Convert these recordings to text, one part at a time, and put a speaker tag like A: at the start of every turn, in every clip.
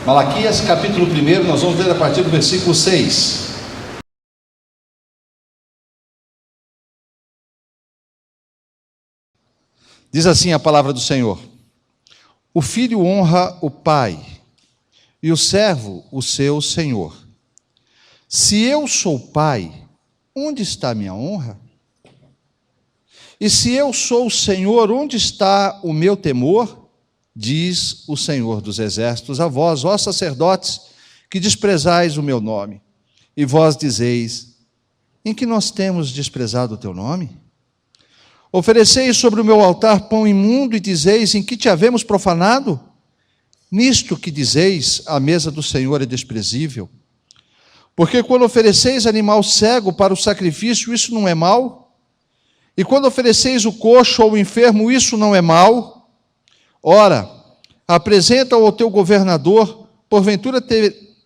A: Malaquias capítulo 1, nós vamos ler a partir do versículo 6. Diz assim a palavra do Senhor: o filho honra o pai, e o servo o seu senhor. Se eu sou pai, onde está minha honra? E se eu sou o Senhor, onde está o meu temor? Diz o Senhor dos exércitos a vós, ó sacerdotes, que desprezais o meu nome. E vós dizeis: em que nós temos desprezado o teu nome? Ofereceis sobre o meu altar pão imundo e dizeis: em que te havemos profanado? Nisto que dizeis, a mesa do Senhor é desprezível. Porque quando ofereceis animal cego para o sacrifício, isso não é mal? E quando ofereceis o coxo ou o enfermo, isso não é mal? Ora, apresenta-o ao teu governador, porventura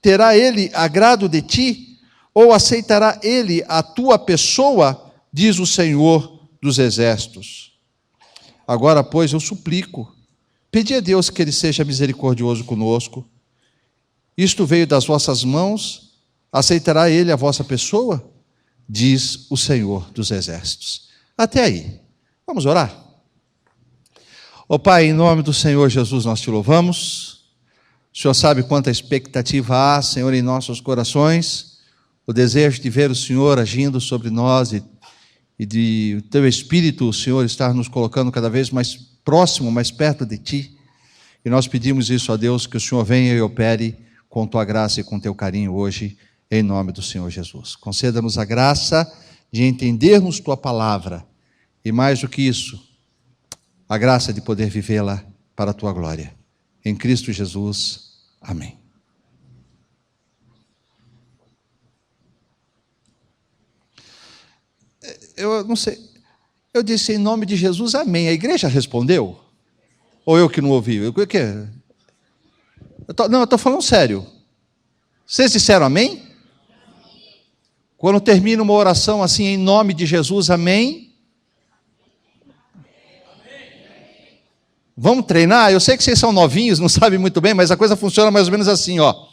A: terá ele agrado de ti? Ou aceitará ele a tua pessoa? Diz o Senhor dos exércitos. Agora, pois, eu suplico, pedi a Deus que ele seja misericordioso conosco. Isto veio das vossas mãos, aceitará ele a vossa pessoa? Diz o Senhor dos exércitos. Até aí. Vamos orar? Ó Pai, em nome do Senhor Jesus, nós te louvamos. O Senhor sabe quanta expectativa há, Senhor, em nossos corações, o desejo de ver o Senhor agindo sobre nós e de o teu Espírito, o Senhor, estar nos colocando cada vez mais próximo, mais perto de ti. E nós pedimos isso a Deus, que o Senhor venha e opere com tua graça e com teu carinho hoje, em nome do Senhor Jesus. Conceda-nos a graça de entendermos tua palavra e, mais do que isso, a graça de poder vivê-la para a tua glória. Em Cristo Jesus. Amém. Eu não sei, eu disse em nome de Jesus, amém. A igreja respondeu? Ou eu que não ouvi? O que é? Eu estou falando sério. Vocês disseram amém? Quando termina uma oração assim, em nome de Jesus, amém? Vamos treinar? Eu sei que vocês são novinhos, não sabem muito bem, mas a coisa funciona mais ou menos assim, ó.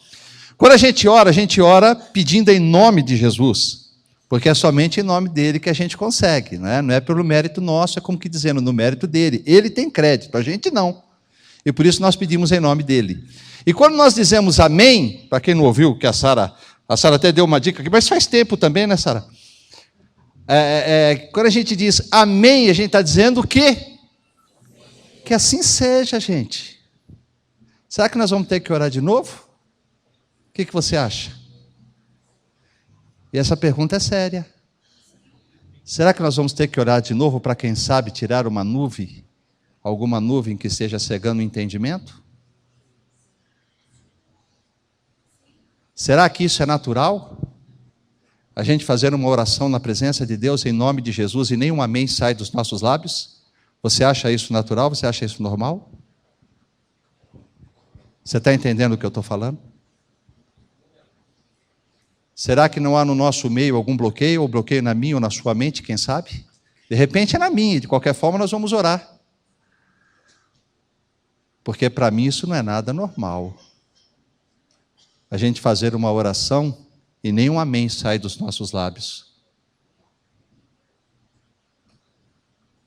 A: Quando a gente ora pedindo em nome de Jesus, porque é somente em nome dele que a gente consegue, não é pelo mérito nosso, é como que dizendo, no mérito dele. Ele tem crédito, a gente não. E por isso nós pedimos em nome dele. E quando nós dizemos amém, para quem não ouviu, que a Sara até deu uma dica aqui, mas faz tempo também, né, Sara? Quando a gente diz amém, a gente está dizendo o quê? Que assim seja, gente. Será que nós vamos ter que orar de novo? O que você acha? E essa pergunta é séria. Será que nós vamos ter que orar de novo para, quem sabe, tirar uma nuvem, alguma nuvem que esteja cegando o entendimento? Será que isso é natural? A gente fazer uma oração na presença de Deus em nome de Jesus e nem um amém sai dos nossos lábios? Você acha isso natural? Você acha isso normal? Você está entendendo o que eu estou falando? Será que não há no nosso meio algum bloqueio, ou bloqueio na minha ou na sua mente, quem sabe? De repente é na minha, de qualquer forma nós vamos orar. Porque para mim isso não é nada normal. A gente fazer uma oração e nenhum amém sai dos nossos lábios.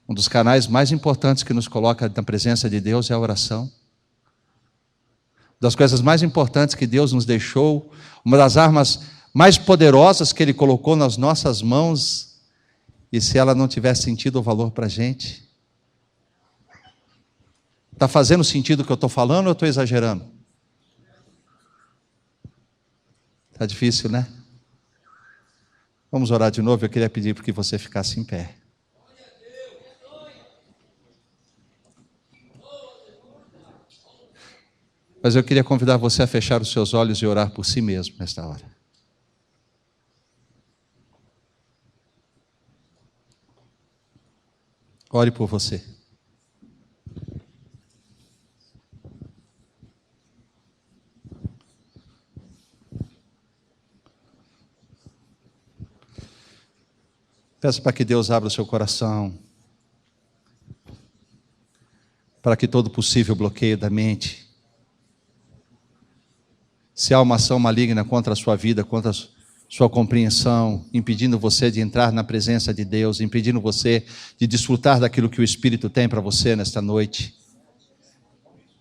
A: Um dos canais mais importantes que nos coloca na presença de Deus é a oração. Uma das coisas mais importantes que Deus nos deixou, uma das armas mais poderosas que Ele colocou nas nossas mãos, e se ela não tivesse sentido o valor para a gente? Está fazendo sentido o que eu estou falando ou eu estou exagerando? Está difícil, né? Vamos orar de novo, eu queria pedir para que você ficasse em pé. Mas eu queria convidar você a fechar os seus olhos e orar por si mesmo nesta hora. Ore por você. Peça para que Deus abra o seu coração, para que todo possível bloqueio da mente Se há uma ação maligna contra a sua vida, contra a sua compreensão, impedindo você de entrar na presença de Deus, impedindo você de desfrutar daquilo que o Espírito tem para você nesta noite,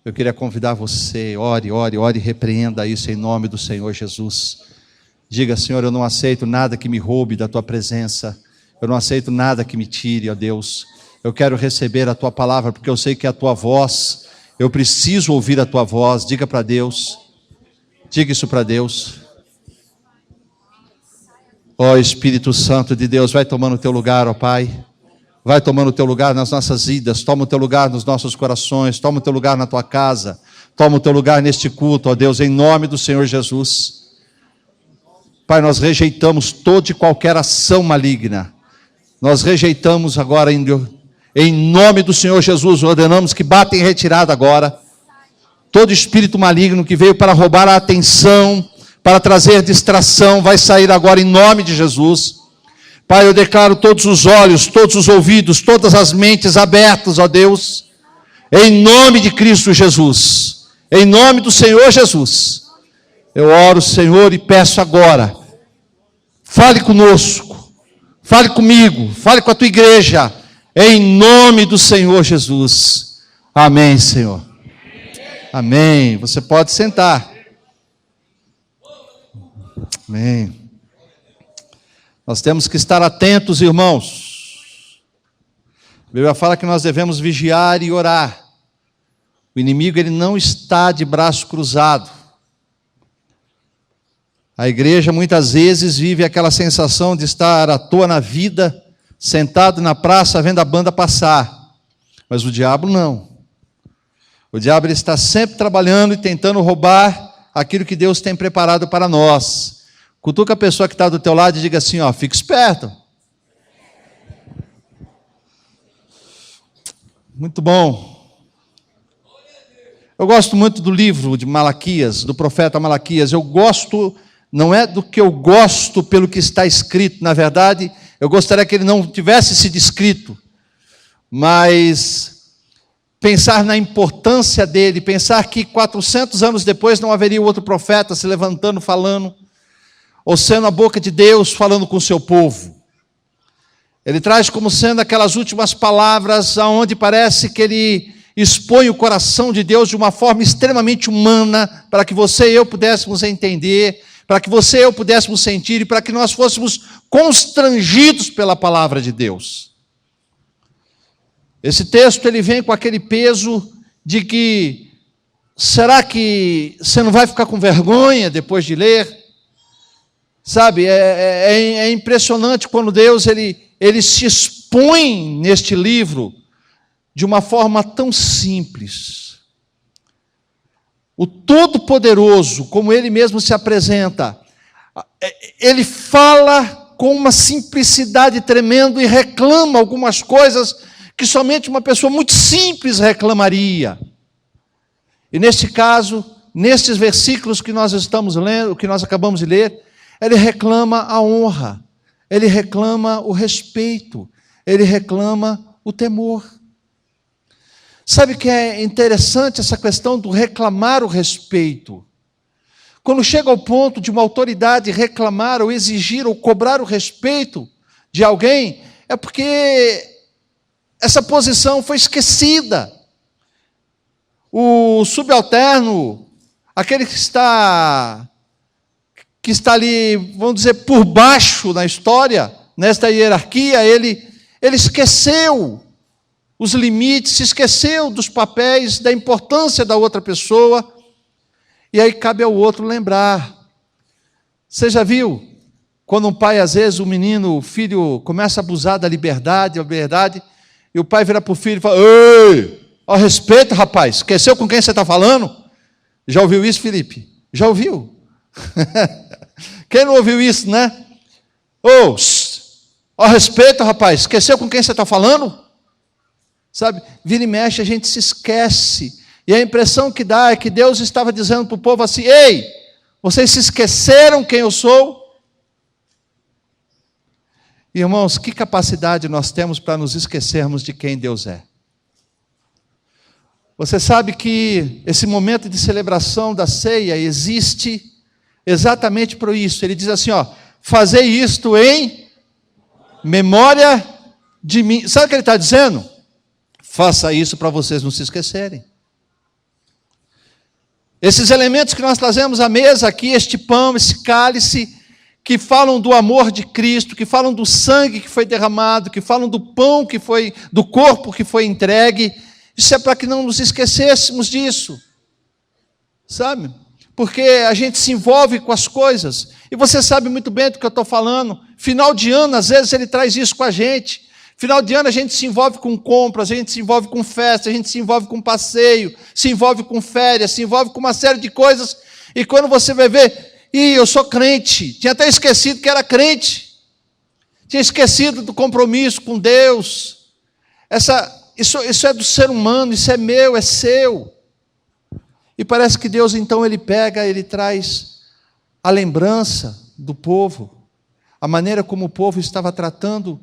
A: eu queria convidar você, ore, ore, ore, repreenda isso em nome do Senhor Jesus. Diga: Senhor, eu não aceito nada que me roube da Tua presença, eu não aceito nada que me tire, ó Deus. Eu quero receber a Tua palavra, porque eu sei que é a Tua voz, eu preciso ouvir a Tua voz. Diga para Deus, diga isso para Deus. Ó Espírito Santo de Deus, vai tomando o Teu lugar, ó Pai. Vai tomando o Teu lugar nas nossas vidas, toma o Teu lugar nos nossos corações, toma o Teu lugar na Tua casa, toma o Teu lugar neste culto, ó Deus, em nome do Senhor Jesus. Pai, nós rejeitamos toda e qualquer ação maligna. Nós rejeitamos agora, em nome do Senhor Jesus, ordenamos que bata em retirada agora todo espírito maligno que veio para roubar a atenção, para trazer distração, vai sair agora em nome de Jesus. Pai, eu declaro todos os olhos, todos os ouvidos, todas as mentes abertas, ó Deus, em nome de Cristo Jesus, em nome do Senhor Jesus. Eu oro, Senhor, e peço agora, fale conosco, fale comigo, fale com a Tua igreja, em nome do Senhor Jesus. Amém, Senhor. Amém. Você pode sentar. Amém. Nós temos que estar atentos, irmãos. A Bíblia fala que nós devemos vigiar e orar. O inimigo, ele não está de braço cruzado. A igreja muitas vezes vive aquela sensação de estar à toa na vida, sentado na praça vendo a banda passar. Mas o diabo não. O diabo, ele está sempre trabalhando e tentando roubar aquilo que Deus tem preparado para nós. Cutuca a pessoa que está do teu lado e diga assim, ó, fica esperto. Muito bom. Eu gosto muito do livro de Malaquias, do profeta Malaquias. Eu gosto, não é do que eu gosto pelo que está escrito. Na verdade, eu gostaria que ele não tivesse sido escrito. Mas pensar na importância dele, pensar que 400 anos depois não haveria outro profeta se levantando, falando, ou sendo a boca de Deus falando com o seu povo. Ele traz como sendo aquelas últimas palavras aonde parece que ele expõe o coração de Deus de uma forma extremamente humana, para que você e eu pudéssemos entender, para que você e eu pudéssemos sentir, e para que nós fôssemos constrangidos pela palavra de Deus. Esse texto, ele vem com aquele peso de que, será que você não vai ficar com vergonha depois de ler? Sabe, é impressionante quando Deus ele se expõe neste livro de uma forma tão simples. O Todo-Poderoso, como Ele mesmo se apresenta, Ele fala com uma simplicidade tremenda e reclama algumas coisas que somente uma pessoa muito simples reclamaria. E neste caso, nestes versículos que nós estamos lendo, que nós acabamos de ler, ele reclama a honra, ele reclama o respeito, ele reclama o temor. Sabe que é interessante essa questão do reclamar o respeito? Quando chega ao ponto de uma autoridade reclamar, ou exigir, ou cobrar o respeito de alguém, é porque essa posição foi esquecida. O subalterno, aquele que está ali, vamos dizer, por baixo na história, nesta hierarquia, ele esqueceu os limites, se esqueceu dos papéis, da importância da outra pessoa, e aí cabe ao outro lembrar. Você já viu, quando um pai, às vezes, o filho começa a abusar da liberdade, e o pai vira para o filho e fala, ei, ó, respeita, rapaz, esqueceu com quem você está falando? Já ouviu isso, Felipe? Já ouviu? Quem não ouviu isso, né? Ô, ó, respeita, rapaz, esqueceu com quem você está falando? Sabe, vira e mexe, a gente se esquece. E a impressão que dá é que Deus estava dizendo para o povo assim, ei, vocês se esqueceram quem eu sou? Irmãos, que capacidade nós temos para nos esquecermos de quem Deus é? Você sabe que esse momento de celebração da ceia existe exatamente por isso. Ele diz assim, ó, fazei isto em memória de mim. Sabe o que ele está dizendo? Faça isso para vocês não se esquecerem. Esses elementos que nós trazemos à mesa aqui, este pão, esse cálice, que falam do amor de Cristo, que falam do sangue que foi derramado, que falam do pão que foi, do corpo que foi entregue, isso é para que não nos esquecêssemos disso, sabe? Porque a gente se envolve com as coisas, e você sabe muito bem do que eu estou falando. Final de ano, às vezes, ele traz isso com a gente. Final de ano a gente se envolve com compras, a gente se envolve com festa, a gente se envolve com passeio, se envolve com férias, se envolve com uma série de coisas, e quando você vai ver, eu sou crente, tinha até esquecido que era crente, tinha esquecido do compromisso com Deus. Isso é do ser humano, isso é meu, é seu. E parece que Deus então ele pega, ele traz a lembrança do povo, a maneira como o povo estava tratando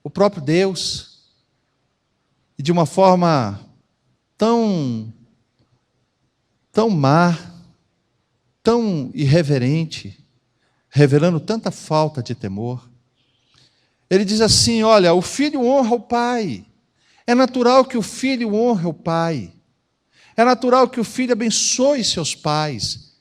A: o próprio Deus, e de uma forma tão má, tão irreverente, revelando tanta falta de temor. Ele diz assim, olha, o filho honra o pai, é natural que o filho honre o pai, é natural que o filho abençoe seus pais.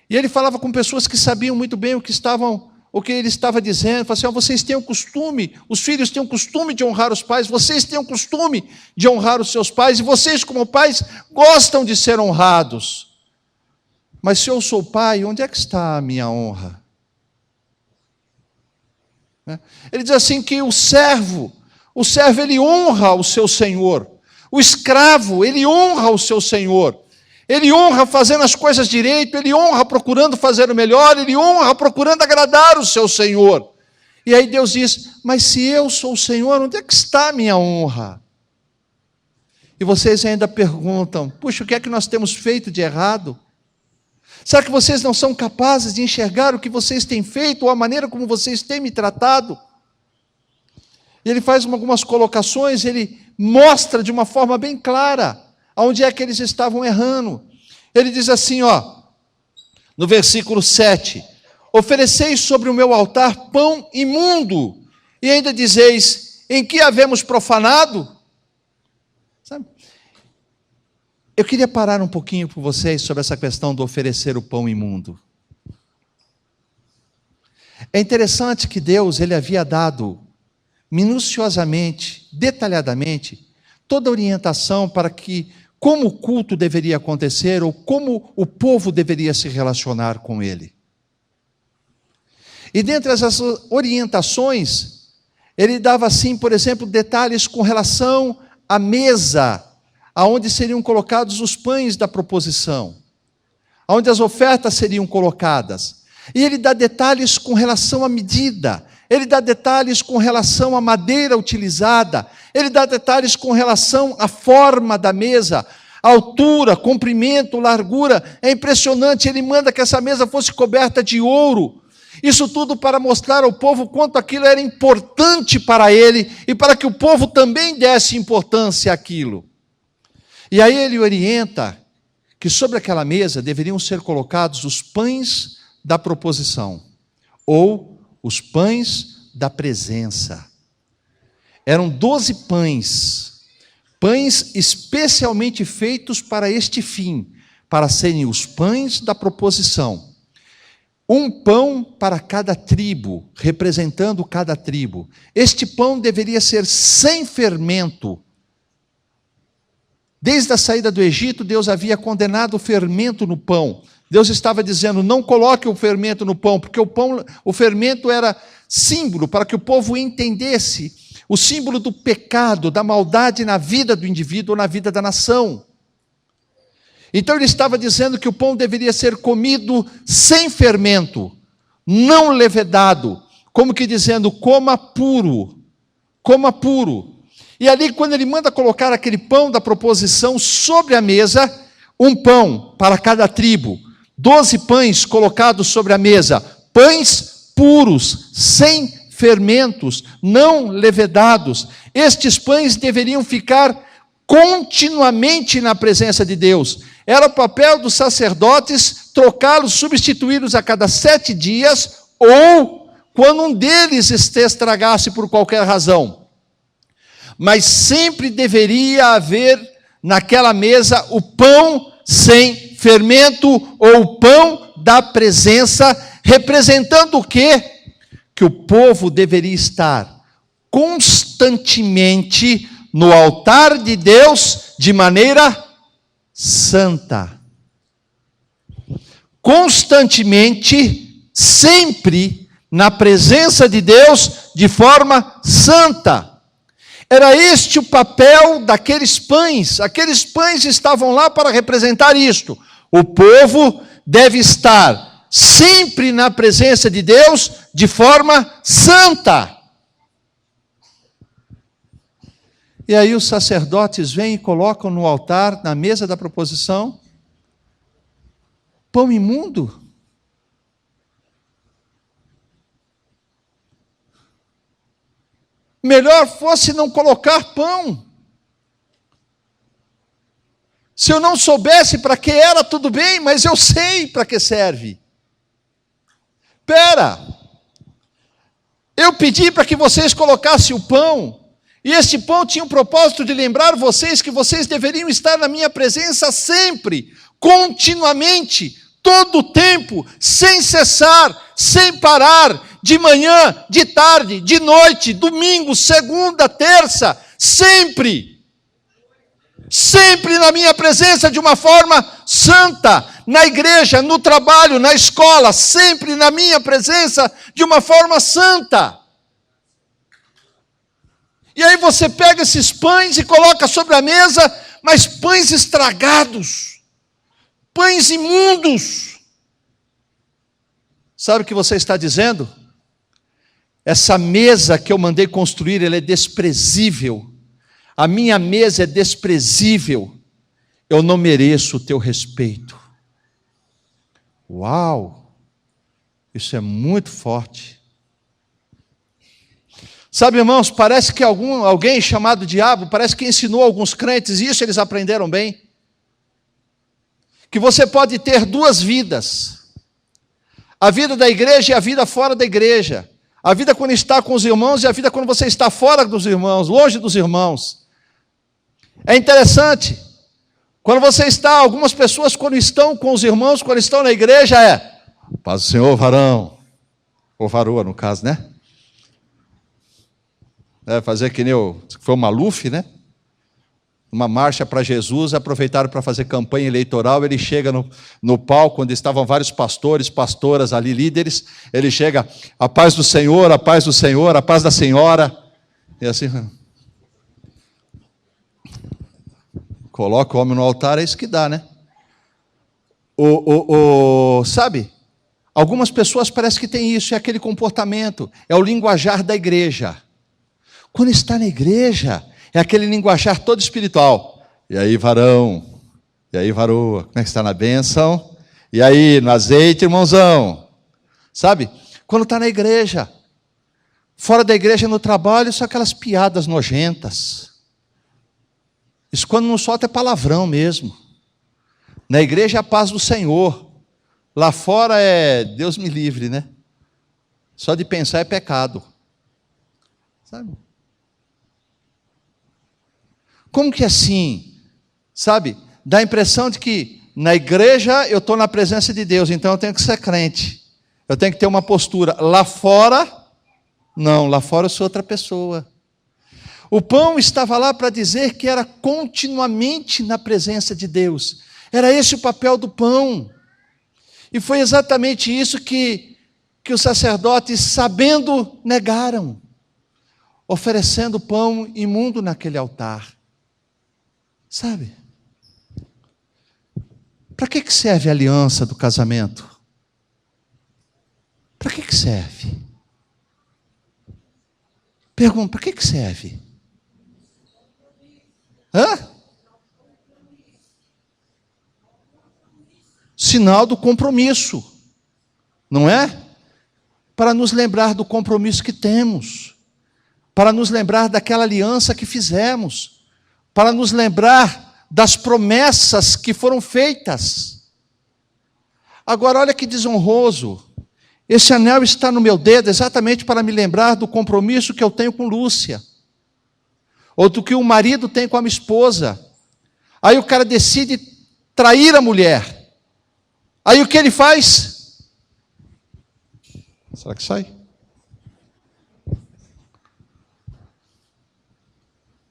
A: E ele falava com pessoas que sabiam muito bem o que ele estava dizendo, falou assim, vocês têm o costume, os filhos têm o costume de honrar os pais, vocês têm o costume de honrar os seus pais, e vocês como pais gostam de ser honrados. Mas se eu sou pai, onde é que está a minha honra? Ele diz assim que o servo ele honra o seu senhor, o escravo, ele honra o seu senhor. Ele honra fazendo as coisas direito, ele honra procurando fazer o melhor, ele honra procurando agradar o seu Senhor. E aí Deus diz, mas se eu sou o Senhor, onde é que está a minha honra? E vocês ainda perguntam, puxa, o que é que nós temos feito de errado? Será que vocês não são capazes de enxergar o que vocês têm feito, ou a maneira como vocês têm me tratado? E ele faz algumas colocações, ele mostra de uma forma bem clara, onde é que eles estavam errando. Ele diz assim, no versículo 7, ofereceis sobre o meu altar pão imundo, e ainda dizeis, em que havemos profanado? Sabe? Eu queria parar um pouquinho com vocês sobre essa questão do oferecer o pão imundo. É interessante que Deus, ele havia dado minuciosamente, detalhadamente, toda a orientação para como o culto deveria acontecer, ou como o povo deveria se relacionar com ele. E dentre essas orientações, ele dava assim, por exemplo, detalhes com relação à mesa, aonde seriam colocados os pães da proposição, aonde as ofertas seriam colocadas. E ele dá detalhes com relação à medida, ele dá detalhes com relação à madeira utilizada, ele dá detalhes com relação à forma da mesa, altura, comprimento, largura. É impressionante, ele manda que essa mesa fosse coberta de ouro. Isso tudo para mostrar ao povo quanto aquilo era importante para ele e para que o povo também desse importância àquilo. E aí ele orienta que sobre aquela mesa deveriam ser colocados os pães da proposição, ou os pães da presença. Eram 12 pães especialmente feitos para este fim, para serem os pães da proposição. Um pão para cada tribo, representando cada tribo. Este pão deveria ser sem fermento. Desde a saída do Egito, Deus havia condenado o fermento no pão. Deus estava dizendo, não coloque o fermento no pão, porque o fermento era símbolo para que o povo entendesse o símbolo do pecado, da maldade na vida do indivíduo ou na vida da nação. Então ele estava dizendo que o pão deveria ser comido sem fermento, não levedado, como que dizendo, coma puro, coma puro. E ali, quando ele manda colocar aquele pão da proposição sobre a mesa, um pão para cada tribo, 12 pães colocados sobre a mesa, pães puros, sem fermentos, não levedados. Estes pães deveriam ficar continuamente na presença de Deus. era o papel dos sacerdotes trocá-los, substituí-los a cada 7 dias, ou quando um deles se estragasse por qualquer razão. Mas sempre deveria haver naquela mesa o pão sem fermento, ou o pão da presença, representando o quê? Que o povo deveria estar constantemente no altar de Deus de maneira santa. Constantemente, sempre na presença de Deus de forma santa. Era este o papel daqueles pães. Aqueles pães estavam lá para representar isto. O povo deve estar sempre na presença de Deus de forma santa. E aí os sacerdotes vêm e colocam no altar, na mesa da proposição, pão imundo. Melhor fosse não colocar pão. Se eu não soubesse para que era, tudo bem, mas eu sei para que serve. Espera, eu pedi para que vocês colocassem o pão, e este pão tinha o propósito de lembrar vocês que vocês deveriam estar na minha presença sempre, continuamente, todo o tempo, sem cessar, sem parar, de manhã, de tarde, de noite, domingo, segunda, terça, sempre. Sempre na minha presença de uma forma santa, na igreja, no trabalho, na escola, sempre na minha presença de uma forma santa. E aí você pega esses pães e coloca sobre a mesa, mas pães estragados, pães imundos. Sabe o que você está dizendo? Essa mesa que eu mandei construir, ela é desprezível. A minha mesa é desprezível. Eu não mereço o teu respeito. Uau! Isso é muito forte. Sabe, irmãos, parece que alguém chamado diabo, parece que ensinou alguns crentes, e isso eles aprenderam bem, que você pode ter 2 vidas. A vida da igreja e a vida fora da igreja. A vida quando está com os irmãos e a vida quando você está fora dos irmãos, longe dos irmãos. É interessante, quando você está, algumas pessoas quando estão com os irmãos, quando estão na igreja, paz do Senhor, varão, ou varoa no caso, né? Fazer que nem foi o Maluf, né? Uma marcha para Jesus, aproveitaram para fazer campanha eleitoral, ele chega no palco, onde estavam vários pastores, pastoras ali, líderes, ele chega, a paz do Senhor, a paz do Senhor, a paz da Senhora, e assim, coloca o homem no altar, é isso que dá, né? Sabe, algumas pessoas parecem que têm isso, é aquele comportamento, é o linguajar da igreja. Quando está na igreja, é aquele linguajar todo espiritual. E aí, varão? E aí, varoa? Como é que está na bênção? E aí, no azeite, irmãozão? Sabe? Quando está na igreja. Fora da igreja, no trabalho, são aquelas piadas nojentas. Isso quando não solta é palavrão mesmo. Na igreja é a paz do Senhor. Lá fora é Deus me livre, né? Só de pensar é pecado. Sabe? Como que assim, sabe, dá a impressão de que na igreja eu estou na presença de Deus, então eu tenho que ser crente, eu tenho que ter uma postura. Lá fora, não, lá fora eu sou outra pessoa. O pão estava lá para dizer que era continuamente na presença de Deus, era esse o papel do pão, e foi exatamente isso que os sacerdotes, sabendo, negaram, oferecendo pão imundo naquele altar. Sabe? Para que serve a aliança do casamento? Para que serve? Pergunta, para que serve? Sinal do compromisso, não é? Para nos lembrar do compromisso que temos, para nos lembrar daquela aliança que fizemos, para nos lembrar das promessas que foram feitas. Agora, olha que desonroso. Esse anel está no meu dedo exatamente para me lembrar do compromisso que eu tenho com Lúcia, ou do que o marido tem com a minha esposa. Aí o cara decide trair a mulher. Aí o que ele faz? Será que sai?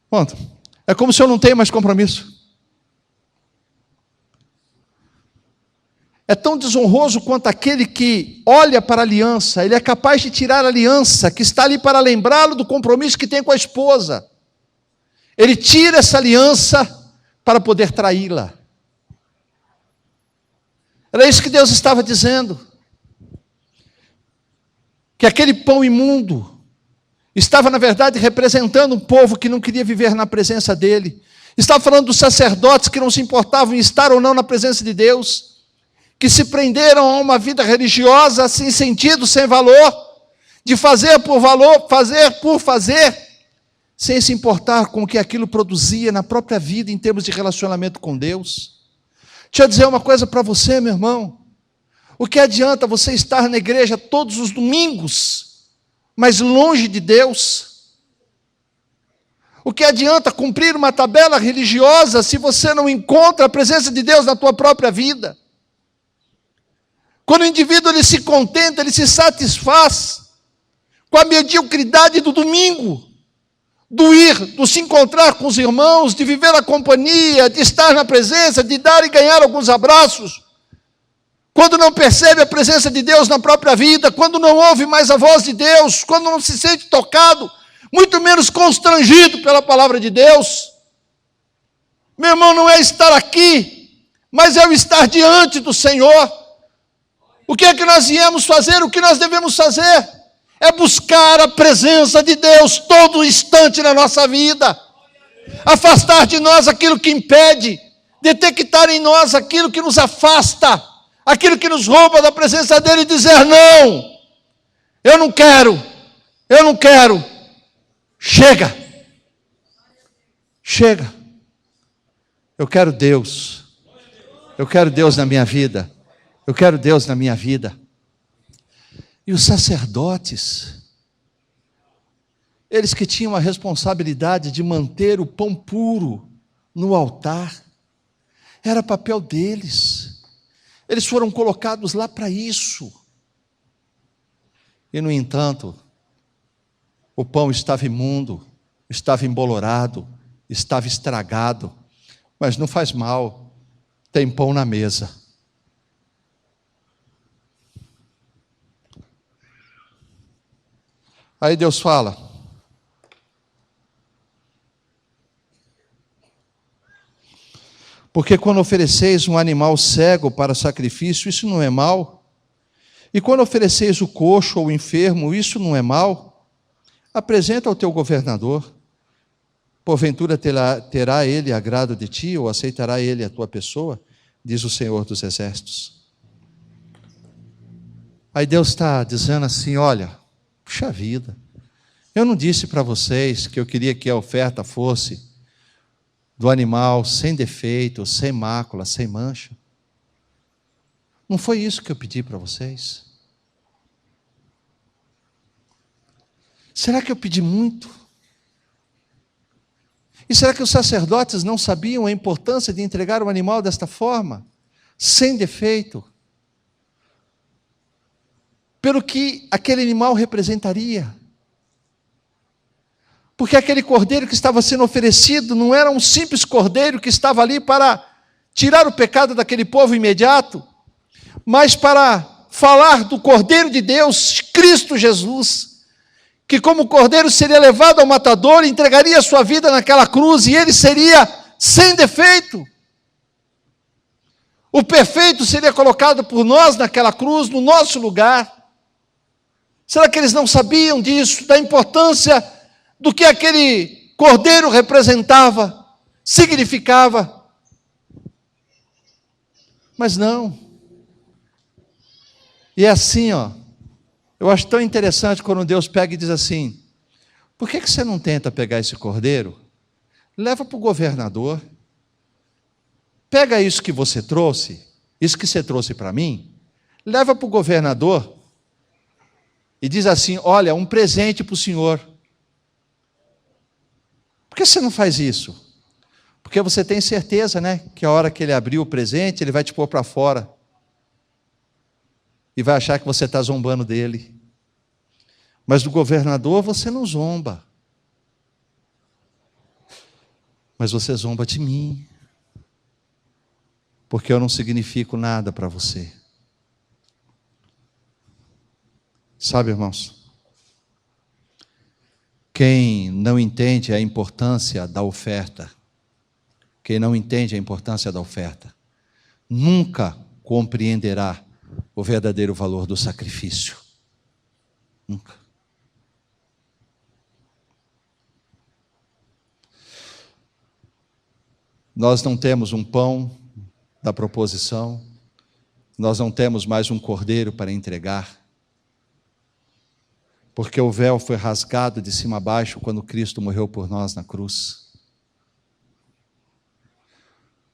A: Pronto. É como se eu não tenho mais compromisso. É tão desonroso quanto aquele que olha para a aliança, ele é capaz de tirar a aliança que está ali para lembrá-lo do compromisso que tem com a esposa. Ele tira essa aliança para poder traí-la. Era isso que Deus estava dizendo. Que aquele pão imundo estava, na verdade, representando um povo que não queria viver na presença dele. Estava falando dos sacerdotes que não se importavam em estar ou não na presença de Deus, que se prenderam a uma vida religiosa sem sentido, sem valor, de fazer por valor, fazer por fazer, sem se importar com o que aquilo produzia na própria vida em termos de relacionamento com Deus. Deixa eu dizer uma coisa para você, meu irmão. O que adianta você estar na igreja todos os domingos, mas longe de Deus? O que adianta cumprir uma tabela religiosa se você não encontra a presença de Deus na tua própria vida? Quando o indivíduo ele se contenta, ele se satisfaz com a mediocridade do domingo, do se encontrar com os irmãos, de viver a companhia, de estar na presença, de dar e ganhar alguns abraços, quando não percebe a presença de Deus na própria vida, quando não ouve mais a voz de Deus, quando não se sente tocado, muito menos constrangido pela palavra de Deus. Meu irmão, não é estar aqui, mas é o estar diante do Senhor. O que é que nós viemos fazer? O que nós devemos fazer? É buscar a presença de Deus todo instante na nossa vida. Afastar de nós aquilo que impede, detectar em nós aquilo que nos afasta, aquilo que nos rouba da presença dEle e dizer: não, eu não quero, chega, eu quero Deus na minha vida. Eu quero Deus na minha vida. E os sacerdotes, eles que tinham a responsabilidade de manter o pão puro no altar, era papel deles. Eles foram colocados lá para isso. E, no entanto, o pão estava imundo, estava embolorado, estava estragado. Mas não faz mal, tem pão na mesa. Aí Deus fala: porque quando ofereceis um animal cego para sacrifício, isso não é mal? E quando ofereceis o coxo ou o enfermo, isso não é mal? Apresenta ao teu governador. Porventura terá ele agrado de ti, ou aceitará ele a tua pessoa? Diz o Senhor dos Exércitos. Aí Deus está dizendo assim: olha, puxa vida, eu não disse para vocês que eu queria que a oferta fosse do animal sem defeito, sem mácula, sem mancha? Não foi isso que eu pedi para vocês? Será que eu pedi muito? E será que os sacerdotes não sabiam a importância de entregar o animal desta forma, sem defeito? Pelo que aquele animal representaria. Porque aquele cordeiro que estava sendo oferecido não era um simples cordeiro que estava ali para tirar o pecado daquele povo imediato, mas para falar do Cordeiro de Deus, Cristo Jesus, que como cordeiro seria levado ao matador, entregaria a sua vida naquela cruz, e ele seria sem defeito. O perfeito seria colocado por nós naquela cruz, no nosso lugar. Será que eles não sabiam disso, da importância do que aquele cordeiro representava, significava? Mas não. E é assim, eu acho tão interessante quando Deus pega e diz assim: por que você não tenta pegar esse cordeiro? Leva para o governador, Pega isso que você trouxe, isso que você trouxe para mim, leva para o governador e diz assim: olha, um presente para o senhor. Por que você não faz isso? Porque você tem certeza, né, que a hora que ele abrir o presente, ele vai te pôr para fora. E vai achar que você está zombando dele. Mas do governador você não zomba. Mas você zomba de mim. Porque eu não significo nada para você. Sabe, irmãos? Quem não entende a importância da oferta, quem não entende a importância da oferta, nunca compreenderá o verdadeiro valor do sacrifício. Nunca. Nós não temos um pão da proposição, nós não temos mais um cordeiro para entregar, porque o véu foi rasgado de cima a baixo quando Cristo morreu por nós na cruz,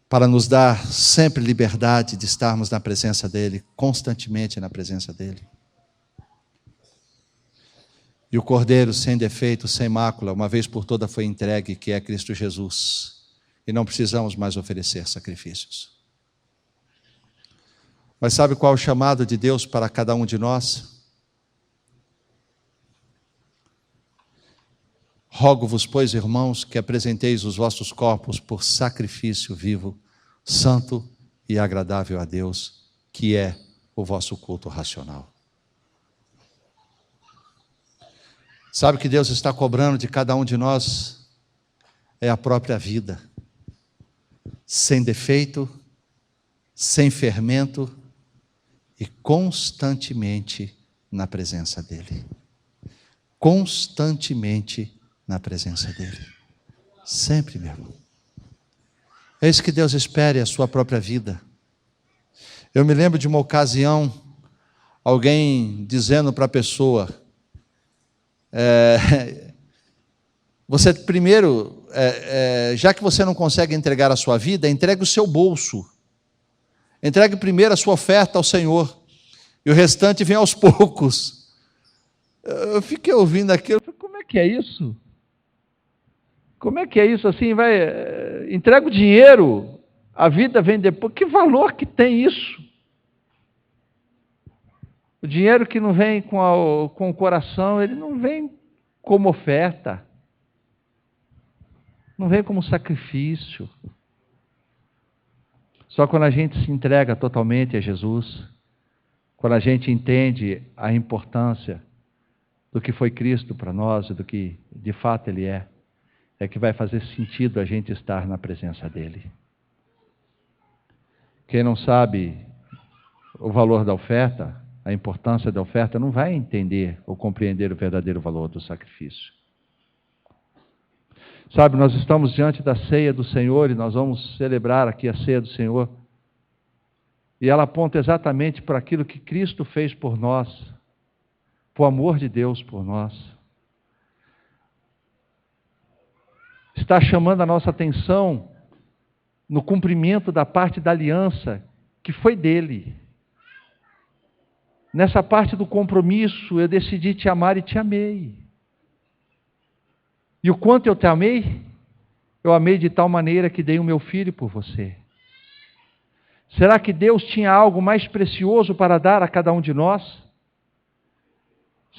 A: para nos dar sempre liberdade de estarmos na presença dEle, constantemente na presença dEle. E o cordeiro sem defeito, sem mácula, uma vez por toda foi entregue, que é Cristo Jesus. E não precisamos mais oferecer sacrifícios. Mas sabe qual é o chamado de Deus para cada um de nós? Rogo-vos, pois, irmãos, que apresenteis os vossos corpos por sacrifício vivo, santo e agradável a Deus, que é o vosso culto racional. Sabe o que Deus está cobrando de cada um de nós? É a própria vida. Sem defeito, sem fermento e constantemente na presença dEle. Constantemente na presença dEle. Sempre, meu irmão. É isso que Deus espera, a sua própria vida. Eu me lembro de uma ocasião, alguém dizendo para a pessoa, você primeiro, já que você não consegue entregar a sua vida, entregue o seu bolso. Entregue primeiro a sua oferta ao Senhor. E o restante vem aos poucos. Eu fiquei ouvindo aquilo. Como é que é isso? Como é que é isso assim? Entrega o dinheiro, a vida vem depois. Que valor que tem isso? O dinheiro que não vem com o coração, ele não vem como oferta. Não vem como sacrifício. Só quando a gente se entrega totalmente a Jesus, quando a gente entende a importância do que foi Cristo para nós e do que de fato Ele é que vai fazer sentido a gente estar na presença dEle. Quem não sabe o valor da oferta, a importância da oferta, não vai entender ou compreender o verdadeiro valor do sacrifício. Sabe, nós estamos diante da ceia do Senhor e nós vamos celebrar aqui a ceia do Senhor. E ela aponta exatamente para aquilo que Cristo fez por nós, por amor de Deus por nós. Está chamando a nossa atenção no cumprimento da parte da aliança que foi dele. Nessa parte do compromisso, eu decidi te amar e te amei. E o quanto eu te amei? Eu amei de tal maneira que dei o meu filho por você. Será que Deus tinha algo mais precioso para dar a cada um de nós?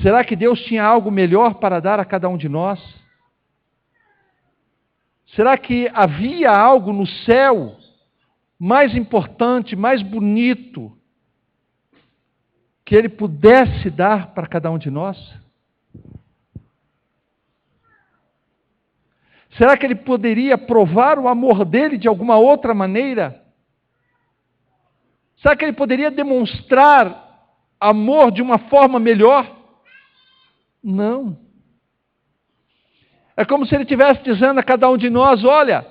A: Será que Deus tinha algo melhor para dar a cada um de nós? Será que havia algo no céu mais importante, mais bonito, que Ele pudesse dar para cada um de nós? Será que Ele poderia provar o amor dEle de alguma outra maneira? Será que Ele poderia demonstrar amor de uma forma melhor? Não. É como se Ele estivesse dizendo a cada um de nós: olha,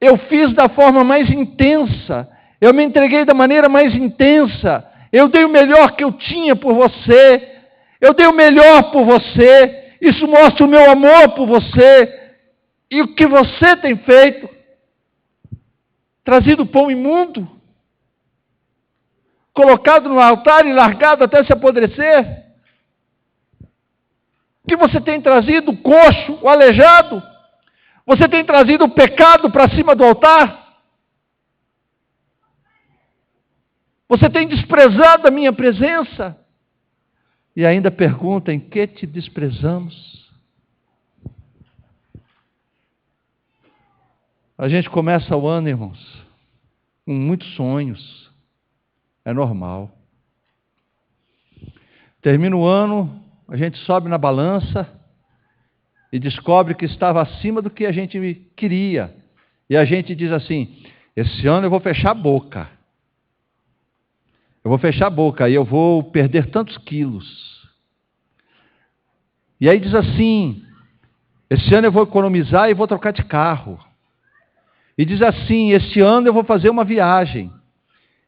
A: eu fiz da forma mais intensa, eu me entreguei da maneira mais intensa, eu dei o melhor que eu tinha por você, eu dei o melhor por você, isso mostra o meu amor por você. E o que você tem feito?
B: trazido pão imundo, colocado no altar e largado até se apodrecer? Que você tem trazido o coxo, o aleijado? Você tem trazido o pecado para cima do altar? Você tem desprezado a minha presença? E ainda pergunta: em que te desprezamos? A gente começa o ano, irmãos, com muitos sonhos. É normal. Termina o ano, a gente sobe na balança e descobre que estava acima do que a gente queria. E a gente diz assim: esse ano eu vou fechar a boca. Eu vou fechar a boca e eu vou perder tantos quilos. E aí diz assim: esse ano eu vou economizar e vou trocar de carro. E diz assim: este ano eu vou fazer uma viagem.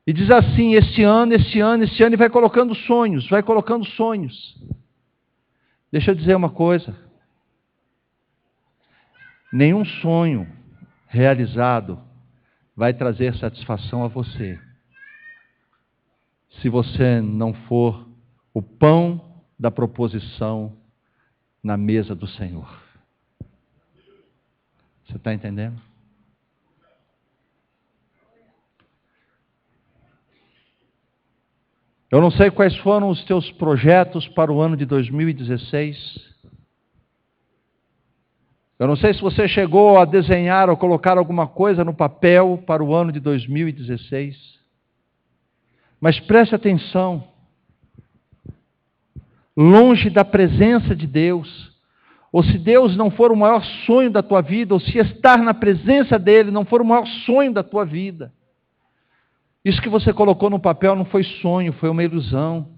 B: E diz assim: este ano, e vai colocando sonhos, vai colocando sonhos. Deixa eu dizer uma coisa: nenhum sonho realizado vai trazer satisfação a você, se você não for o pão da proposição na mesa do Senhor. Você está entendendo? Eu não sei quais foram os teus projetos para o ano de 2016. Eu não sei se você chegou a desenhar ou colocar alguma coisa no papel para o ano de 2016. Mas preste atenção. Longe da presença de Deus, ou se Deus não for o maior sonho da tua vida, ou se estar na presença dEle não for o maior sonho da tua vida, isso que você colocou no papel não foi sonho, foi uma ilusão.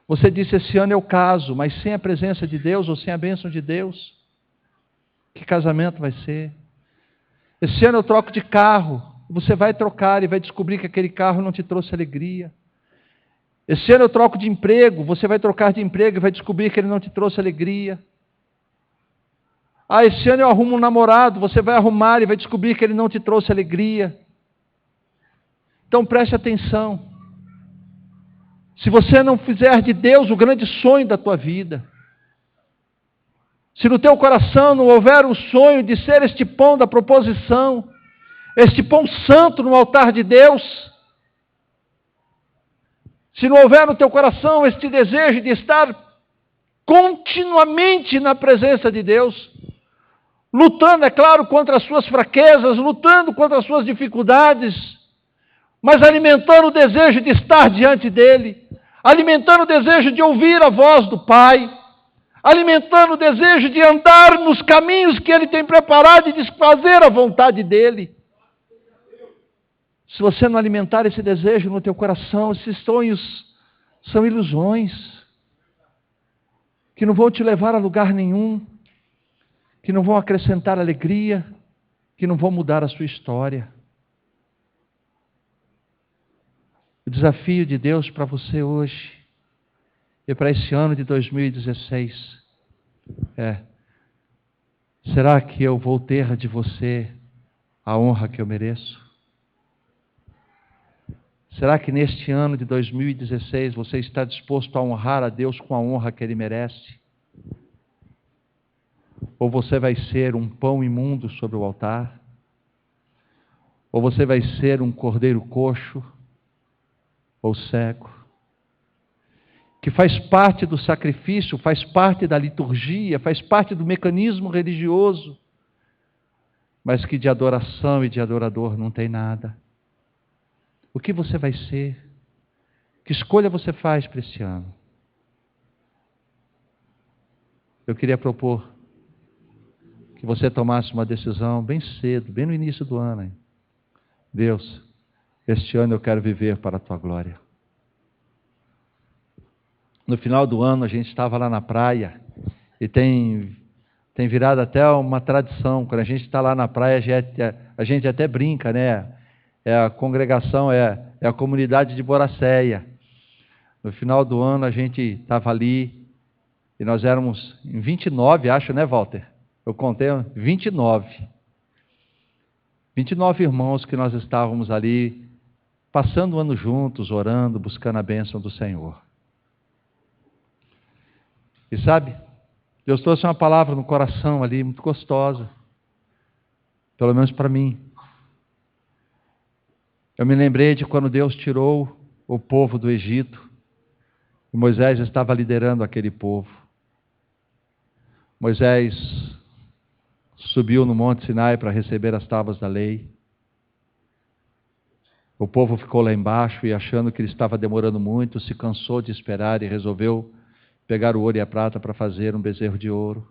B: Você disse: esse ano eu caso, mas sem a presença de Deus ou sem a bênção de Deus, que casamento vai ser? Esse ano eu troco de carro. Você vai trocar e vai descobrir que aquele carro não te trouxe alegria. Esse ano eu troco de emprego. Você vai trocar de emprego e vai descobrir que ele não te trouxe alegria. Esse ano eu arrumo um namorado. Você vai arrumar e vai descobrir que ele não te trouxe alegria. Então preste atenção. Se você não fizer de Deus o grande sonho da tua vida, se no teu coração não houver o sonho de ser este pão da proposição, este pão santo no altar de Deus, se não houver no teu coração este desejo de estar continuamente na presença de Deus, lutando, é claro, contra as suas fraquezas, lutando contra as suas dificuldades, mas alimentando o desejo de estar diante dEle, alimentando o desejo de ouvir a voz do Pai, alimentando o desejo de andar nos caminhos que Ele tem preparado e de fazer a vontade dEle. Se você não alimentar esse desejo no teu coração, esses sonhos são ilusões, que não vão te levar a lugar nenhum, que não vão acrescentar alegria, que não vão mudar a sua história. O desafio de Deus para você hoje e para esse ano de 2016 é: será que eu vou ter de você a honra que eu mereço? Será que neste ano de 2016 você está disposto a honrar a Deus com a honra que Ele merece? Ou você vai ser um pão imundo sobre o altar? Ou você vai ser um cordeiro coxo ou cego, que faz parte do sacrifício, faz parte da liturgia, faz parte do mecanismo religioso, mas que de adoração e de adorador não tem nada? O que você vai ser? Que escolha você faz para esse ano? Eu queria propor que você tomasse uma decisão bem cedo, bem no início do ano, hein? Deus, este ano eu quero viver para a Tua glória. No final do ano a gente estava lá na praia e tem virado até uma tradição. Quando a gente está lá na praia, a gente até brinca, né? A congregação, é a comunidade de Boracéia. No final do ano a gente estava ali e nós éramos em 29, acho, né, Walter? Eu contei 29. 29 irmãos que nós estávamos ali, passando o ano juntos, orando, buscando a bênção do Senhor. E sabe, Deus trouxe uma palavra no coração ali, muito gostosa, pelo menos para mim. Eu me lembrei de quando Deus tirou o povo do Egito, e Moisés estava liderando aquele povo. Moisés subiu no Monte Sinai para receber as tábuas da lei. O povo ficou lá embaixo e, achando que ele estava demorando muito, se cansou de esperar e resolveu pegar o ouro e a prata para fazer um bezerro de ouro,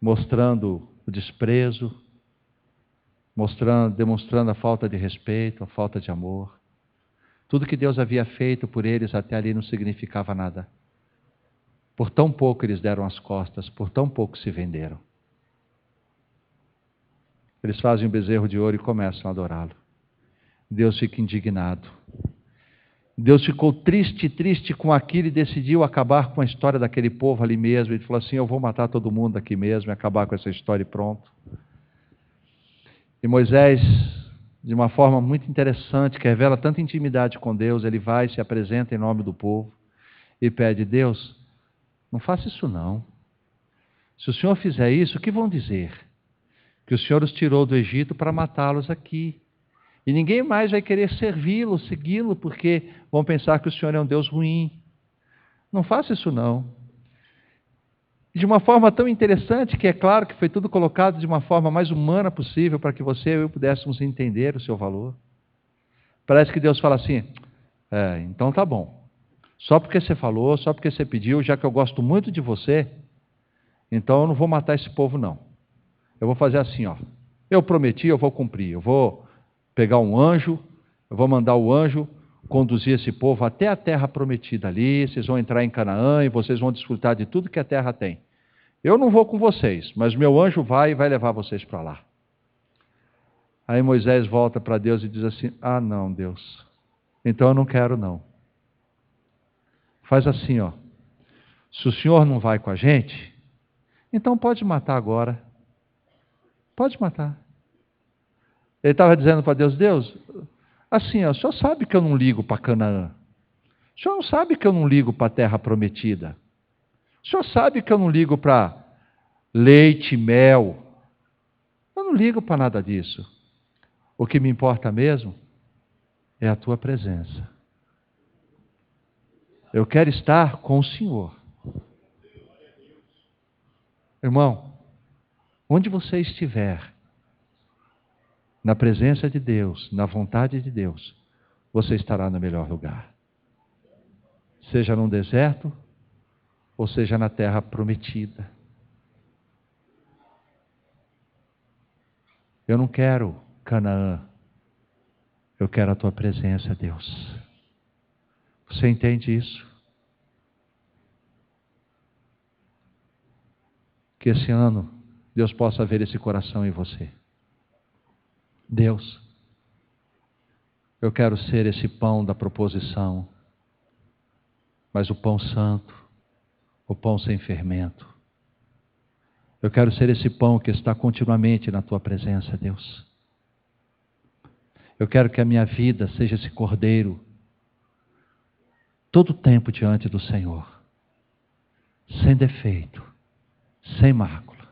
B: mostrando o desprezo, demonstrando a falta de respeito, a falta de amor. Tudo que Deus havia feito por eles até ali não significava nada. Por tão pouco eles deram as costas, por tão pouco se venderam. Eles fazem um bezerro de ouro e começam a adorá-lo. Deus fica indignado. Deus ficou triste com aquilo e decidiu acabar com a história daquele povo ali mesmo. Ele falou assim: eu vou matar todo mundo aqui mesmo e acabar com essa história e pronto. E Moisés, de uma forma muito interessante, que revela tanta intimidade com Deus, ele vai e se apresenta em nome do povo e pede: Deus, não faça isso não. Se o Senhor fizer isso, o que vão dizer? Que o Senhor os tirou do Egito para matá-los aqui. E ninguém mais vai querer servi-lo, segui-lo, porque vão pensar que o Senhor é um Deus ruim. Não faça isso não. De uma forma tão interessante, que é claro que foi tudo colocado de uma forma mais humana possível, para que você e eu pudéssemos entender o seu valor. Parece que Deus fala assim: então tá bom. Só porque você falou, só porque você pediu, já que eu gosto muito de você, então eu não vou matar esse povo não. Eu vou fazer assim, ó. Eu prometi, eu vou cumprir. Eu vou pegar um anjo, eu vou mandar o anjo conduzir esse povo até a terra prometida ali, vocês vão entrar em Canaã e vocês vão desfrutar de tudo que a terra tem. Eu não vou com vocês, mas meu anjo vai e vai levar vocês para lá. Aí Moisés volta para Deus e diz assim: ah não, Deus, então eu não quero não. Faz assim, ó. Se o Senhor não vai com a gente, então pode matar agora. Pode matar. Ele estava dizendo para Deus: Deus, assim, ó, o Senhor sabe que eu não ligo para Canaã. O Senhor não sabe que eu não ligo para a terra prometida. O Senhor sabe que eu não ligo para leite, mel. Eu não ligo para nada disso. O que me importa mesmo é a tua presença. Eu quero estar com o Senhor. Irmão, onde você estiver, na presença de Deus, na vontade de Deus, você estará no melhor lugar. Seja num deserto, ou seja na terra prometida. Eu não quero Canaã, eu quero a tua presença, Deus. Você entende isso? Que esse ano Deus possa ver esse coração em você. Deus, eu quero ser esse pão da proposição, mas o pão santo, o pão sem fermento. Eu quero ser esse pão que está continuamente na tua presença, Deus. Eu quero que a minha vida seja esse cordeiro, todo o tempo diante do Senhor, sem defeito, sem mácula.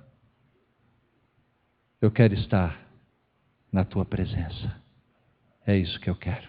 B: Eu quero estar na tua presença. É isso que eu quero.